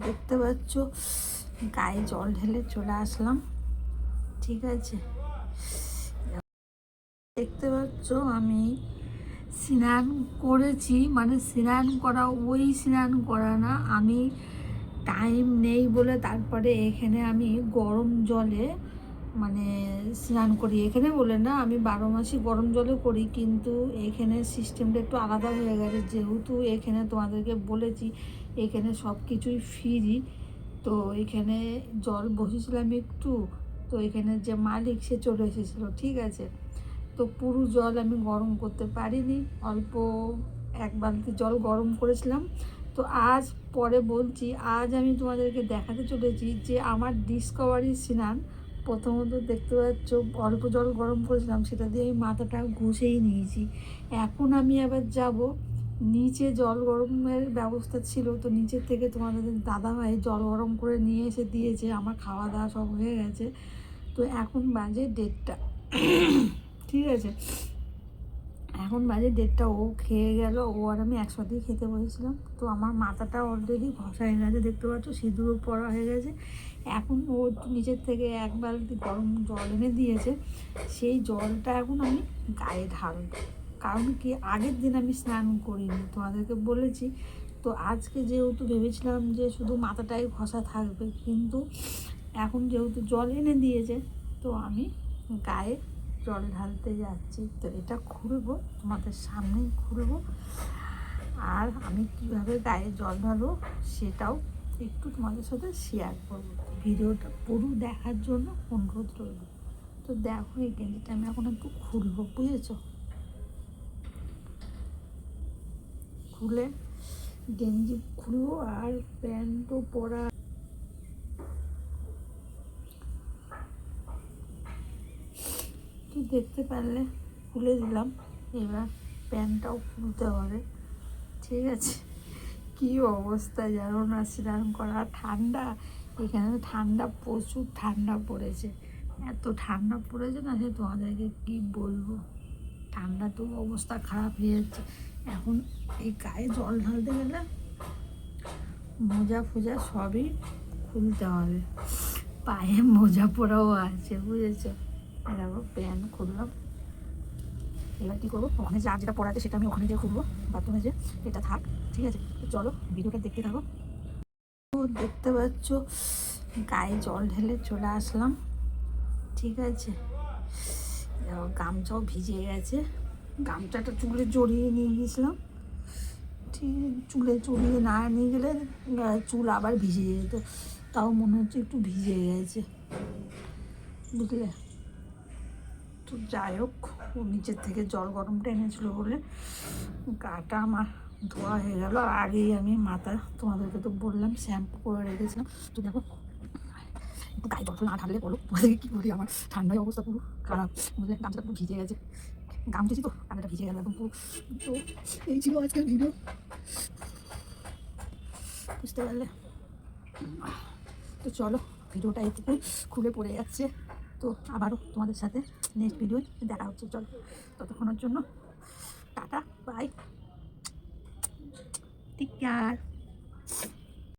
দেখতে পাচ্ছ গায়ে জল ঢেলে চলে আসলাম। ঠিক আছে, দেখতে পাচ্ছ আমি স্নান করেছি, মানে স্নান করা ওই স্নান করা না, আমি টাইম নেই বলে তারপরে এখানে আমি গরম জলে মানে স্নান করি। এখানে বলে না, আমি 12 মাসই গরম জলে করি, কিন্তু এখানে সিস্টেমটা একটু আলাদা হয়ে গেছে। যেহেতু এখানে তোমাদেরকে বলেছি এখানে সব কিছুই ফ্রি, তো এখানে জল বসেছিলাম একটু, তো এখানে যে মালিক সে চলে এসেছিলো। ঠিক আছে, তো পুরো জল আমি গরম করতে পারিনি, অল্প এক বালতি জল গরম করেছিলাম। তো আজ পরে বলছি, আজ আমি তোমাদেরকে দেখাতে চলেছি যে আমার ডিসকভারি স্নান। প্রথমত দেখতে পাচ্ছ অল্প জল গরম করেছিলাম, সেটা দিয়ে আমি মাথাটা ঘষেই নিয়েছি। এখন আমি আবার যাব নিচে, জল গরমের ব্যবস্থা ছিল, তো নিচের থেকে তোমাদের দাদাভাই জল গরম করে নিয়ে এসে দিয়েছে। আমার খাওয়া দাওয়া সব হয়ে গেছে, তো এখন বাজে 1:30। ঠিক আছে, এখন বাজে 1:30, ও খেয়ে গেল, ও আর আমি একসাথেই খেতে বসেছিলাম। তো আমার মাথাটা অলরেডি ঘষা হয়ে গেছে, দেখতে পাচ্ছ সিঁদুরও পরা হয়ে গেছে। এখন ও নিচের থেকে এক বালতি গরম জল এনে দিয়েছে, সেই জলটা এখন আমি গায়ে ঢালব। কারণ কি, আগের দিন আমি স্নান করিনি, তোমাদেরকে বলেছি। তো আজকে যেহেতু ভেবেছিলাম যে শুধু মাথাটাই ঘষা থাকবে, কিন্তু এখন যেহেতু জল এনে দিয়েছে, তো আমি গায়ে জল ঢালতে যাচ্ছি। তো এটা খুলবো, তোমাদের সামনেই খুলবো, আর আমি কিভাবে গায়ে জল ঢালবো সেটাও একটু তোমাদের সাথে শেয়ার করবো। ভিডিওটা পুরো দেখার জন্য অনুরোধ রইল। তো দেখো, এই গেঞ্জিটা আমি এখন একটু খুলবো, বুঝেছো? খুলে গেঞ্জি খুলবো আর প্যান্টও পরা। তো দেখতে পারলে খুলে দিলাম, এবার প্যান্টটাও খুলতে হবে। ঠিক আছে, কী অবস্থা জানো না, স্নান করা ঠান্ডা, এখানে ঠান্ডা, প্রচুর ঠান্ডা পড়েছে, এত ঠান্ডা পড়েছে না, যে তোমাদেরকে কী বলবো। ঠান্ডা তো অবস্থা খারাপ হয়ে যাচ্ছে। এখন এই গায়ে জল ঢালতে গেলে মোজা ফোজা সবই খুলতে হবে, পায়ে মোজা পরাও আছে, বুঝেছো? দেখো প্যান্ট খুললাম, এবার কী করবো, ওখানে যে আর যেটা পড়া আছে সেটা আমি ওখানে যেয়ে খুলবো, বাথরুমে যে, এটা থাক। ঠিক আছে, তো চলো ভিডিওটা দেখতে থাকো। তো দেখতে পাচ্ছ গায়ে জল ঢেলে চলে আসলাম। ঠিক আছে, গামছাও ভিজে গেছে, গামছাটা চুলে জড়িয়ে নিয়ে গেছিলাম। ঠিক, চুলে জড়িয়ে না নিয়ে গেলে চুল আবার ভিজে যেত, তাও মনে হচ্ছে একটু ভিজে গেছে, বুঝলে? তো যাই হোক, ও নিচের থেকে জল গরমটা এনেছিলো বলে গাটা আমার ধোয়া হয়ে গেল। আগেই আমি মাথা, তোমাদেরকে তো বললাম, শ্যাম্পু করে রেখেছিলাম। তো দেখো, একটু গায়ে জল না ঢাললে বলো তোমাদেরকে কী করি, আমার ঠান্ডায় অবস্থা পুরো খারাপ, বুঝলে? গামছাটা পুরো ভিজে গেছে, গামছেছি তো ঠান্ডাটা ভিজে গেল একদম পুরো। তো এই ছিল আজকের ভিডিও, বুঝতে পারলে? তো চলো, ভিডিওটা এইটুকু, খুলে পড়ে যাচ্ছে। তো আবারও তোমাদের সাথে নেক্সট ভিডিওয় দেখা হচ্ছে। চলো, ততক্ষণের জন্য টাটা, বাই, টেক কেয়ার।